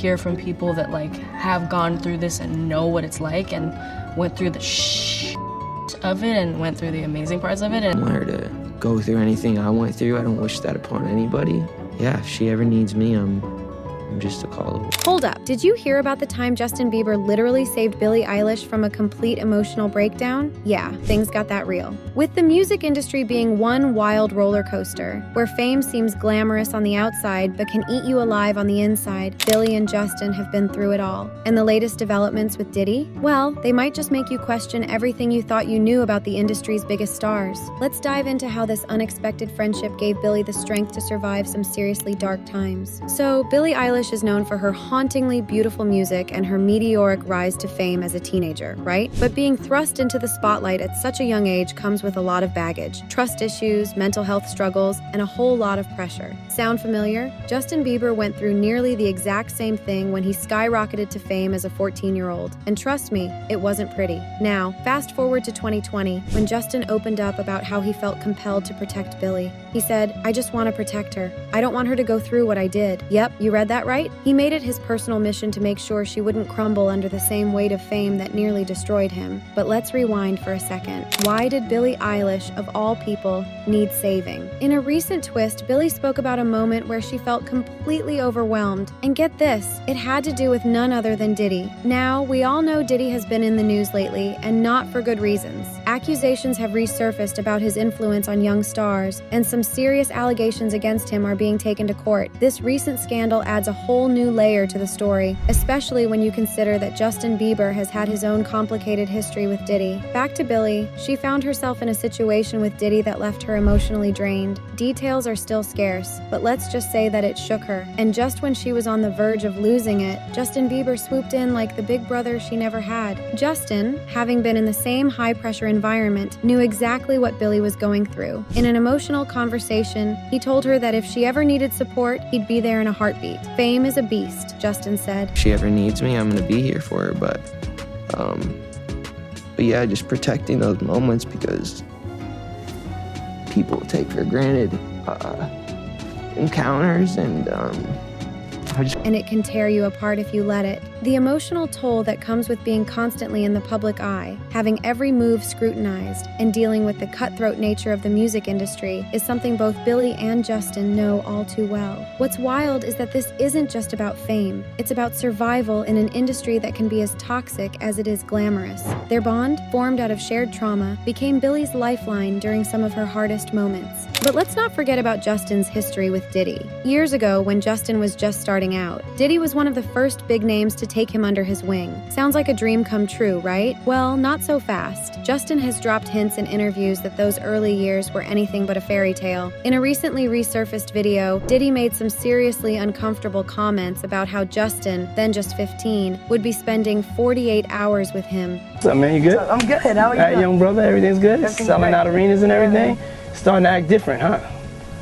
hear from people that like have gone through this and know what it's like and went through the of it and went through the amazing parts of it. I don't want her to go through anything I went through. I don't wish that upon anybody. Yeah, if she ever needs me, I'm just a call away. Hold up. Did you hear about the time Justin Bieber literally saved Billie Eilish from a complete emotional breakdown? Yeah, things got that real. With the music industry being one wild roller coaster, where fame seems glamorous on the outside but can eat you alive on the inside, Billie and Justin have been through it all. And the latest developments with Diddy? Well, they might just make you question everything you thought you knew about the industry's biggest stars. Let's dive into how this unexpected friendship gave Billie the strength to survive some seriously dark times. So, Billie Eilish is known for her hauntingly beautiful music and her meteoric rise to fame as a teenager, right? But being thrust into the spotlight at such a young age comes with a lot of baggage, trust issues, mental health struggles, and a whole lot of pressure. Sound familiar? Justin Bieber went through nearly the exact same thing when he skyrocketed to fame as a 14-year-old. And trust me, it wasn't pretty. Now, fast forward to 2020, when Justin opened up about how he felt compelled to protect Billie. He said, "I just want to protect her. I don't want her to go through what I did." Yep, you read that right? He made it his personal mission to make sure she wouldn't crumble under the same weight of fame that nearly destroyed him. But let's rewind for a second. Why did Billie Eilish, of all people, need saving? In a recent twist, Billie spoke about a moment where she felt completely overwhelmed. And get this, it had to do with none other than Diddy. Now, we all know Diddy has been in the news lately, and not for good reasons. Accusations have resurfaced about his influence on young stars, and some serious allegations against him are being taken to court. This recent scandal adds a whole new layer to the story, especially when you consider that Justin Bieber has had his own complicated history with Diddy. Back to Billie, she found herself in a situation with Diddy that left her emotionally drained. Details are still scarce, but let's just say that it shook her. And just when she was on the verge of losing it, Justin Bieber swooped in like the big brother she never had. Justin, having been in the same high-pressure environment, knew exactly what Billie was going through. In an emotional conversation, he told her that if she ever needed support, he'd be there in a heartbeat. Fame is a beast, Justin said. If she ever needs me, I'm gonna be here for her, but yeah, just protecting those moments because people take for granted encounters and and it can tear you apart if you let it. The emotional toll that comes with being constantly in the public eye, having every move scrutinized, and dealing with the cutthroat nature of the music industry is something both Billie and Justin know all too well. What's wild is that this isn't just about fame. It's about survival in an industry that can be as toxic as it is glamorous. Their bond, formed out of shared trauma, became Billie's lifeline during some of her hardest moments. But let's not forget about Justin's history with Diddy. Years ago, when Justin was just starting out, Diddy was one of the first big names to take him under his wing. Sounds like a dream come true, right? Well, not so fast. Justin has dropped hints in interviews that those early years were anything but a fairy tale. In a recently resurfaced video, Diddy made some seriously uncomfortable comments about how Justin, then just 15, would be spending 48 hours with him. What's up, man? You good? I'm good. How are you? All right, young brother, everything's good? Everything's Selling great. out arenas and everything? Starting to act different, huh?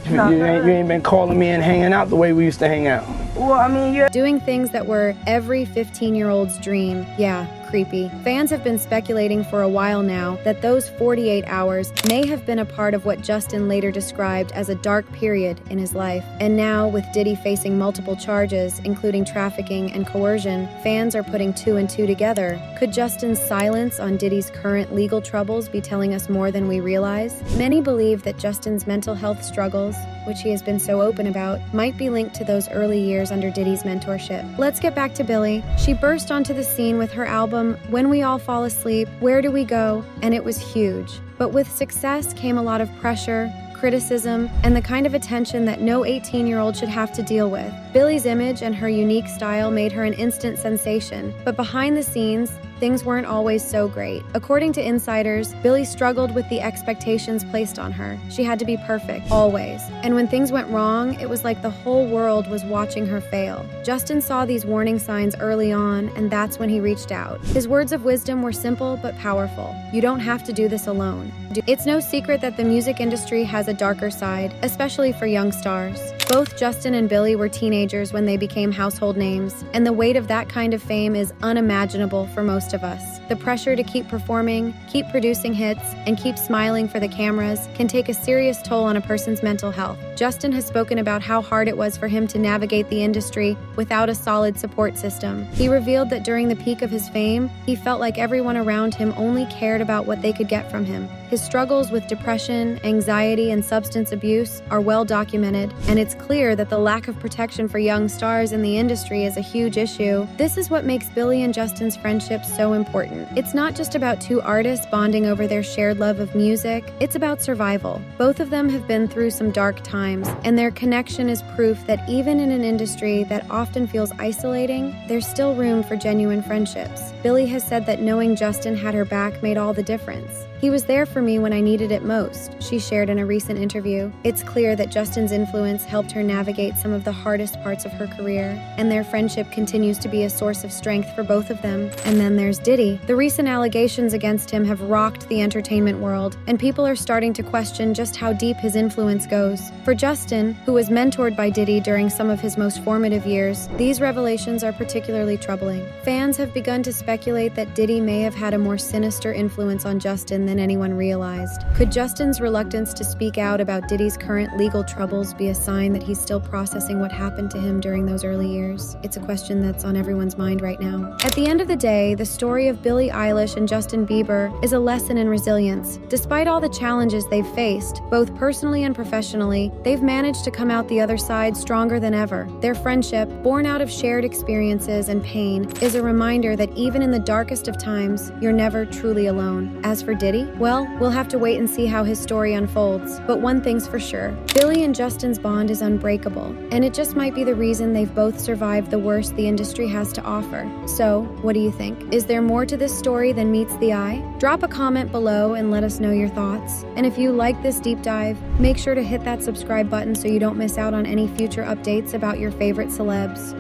You ain't been calling me and hanging out the way we used to hang out. Well, I mean, you're Doing things that were every 15-year-old's dream. Yeah, creepy. Fans have been speculating for a while now that those 48 hours may have been a part of what Justin later described as a dark period in his life. And now, with Diddy facing multiple charges, including trafficking and coercion, fans are putting two and two together. Could Justin's silence on Diddy's current legal troubles be telling us more than we realize? Many believe that Justin's mental health struggles, which he has been so open about, might be linked to those early years under Diddy's mentorship. Let's get back to Billie. She burst onto the scene with her album, When We All Fall Asleep, Where Do We Go? And it was huge. But with success came a lot of pressure, criticism, and the kind of attention that no 18-year-old should have to deal with. Billie's image and her unique style made her an instant sensation, but behind the scenes, things weren't always so great. According to insiders, Billie struggled with the expectations placed on her. She had to be perfect, always. And when things went wrong, it was like the whole world was watching her fail. Justin saw these warning signs early on, and that's when he reached out. His words of wisdom were simple but powerful. You don't have to do this alone. It's no secret that the music industry has a darker side, especially for young stars. Both Justin and Billie were teenagers when they became household names, and the weight of that kind of fame is unimaginable for most most of us. The pressure to keep performing, keep producing hits, and keep smiling for the cameras can take a serious toll on a person's mental health. Justin has spoken about how hard it was for him to navigate the industry without a solid support system. He revealed that during the peak of his fame, he felt like everyone around him only cared about what they could get from him. His struggles with depression, anxiety, and substance abuse are well documented, and it's clear that the lack of protection for young stars in the industry is a huge issue. This is what makes Billie and Justin's friendship so important. It's not just about two artists bonding over their shared love of music, it's about survival. Both of them have been through some dark times, and their connection is proof that even in an industry that often feels isolating, there's still room for genuine friendships. Billie has said that knowing Justin had her back made all the difference. "He was there for me when I needed it most," she shared in a recent interview. It's clear that Justin's influence helped her navigate some of the hardest parts of her career, and their friendship continues to be a source of strength for both of them. And then there's Diddy. The recent allegations against him have rocked the entertainment world, and people are starting to question just how deep his influence goes. For Justin, who was mentored by Diddy during some of his most formative years, these revelations are particularly troubling. Fans have begun to speculate that Diddy may have had a more sinister influence on Justin than anyone realized. Could Justin's reluctance to speak out about Diddy's current legal troubles be a sign that he's still processing what happened to him during those early years? It's a question that's on everyone's mind right now. At the end of the day, the story of Billie Eilish and Justin Bieber is a lesson in resilience. Despite all the challenges they've faced, both personally and professionally, they've managed to come out the other side stronger than ever. Their friendship, born out of shared experiences and pain, is a reminder that even in the darkest of times, you're never truly alone. As for Diddy, well, we'll have to wait and see how his story unfolds. But one thing's for sure, Billie and Justin's bond is unbreakable, and it just might be the reason they've both survived the worst the industry has to offer. So, what do you think? Is there more to this story than meets the eye? Drop a comment below and let us know your thoughts. And if you like this deep dive, make sure to hit that subscribe button so you don't miss out on any future updates about your favorite celebs.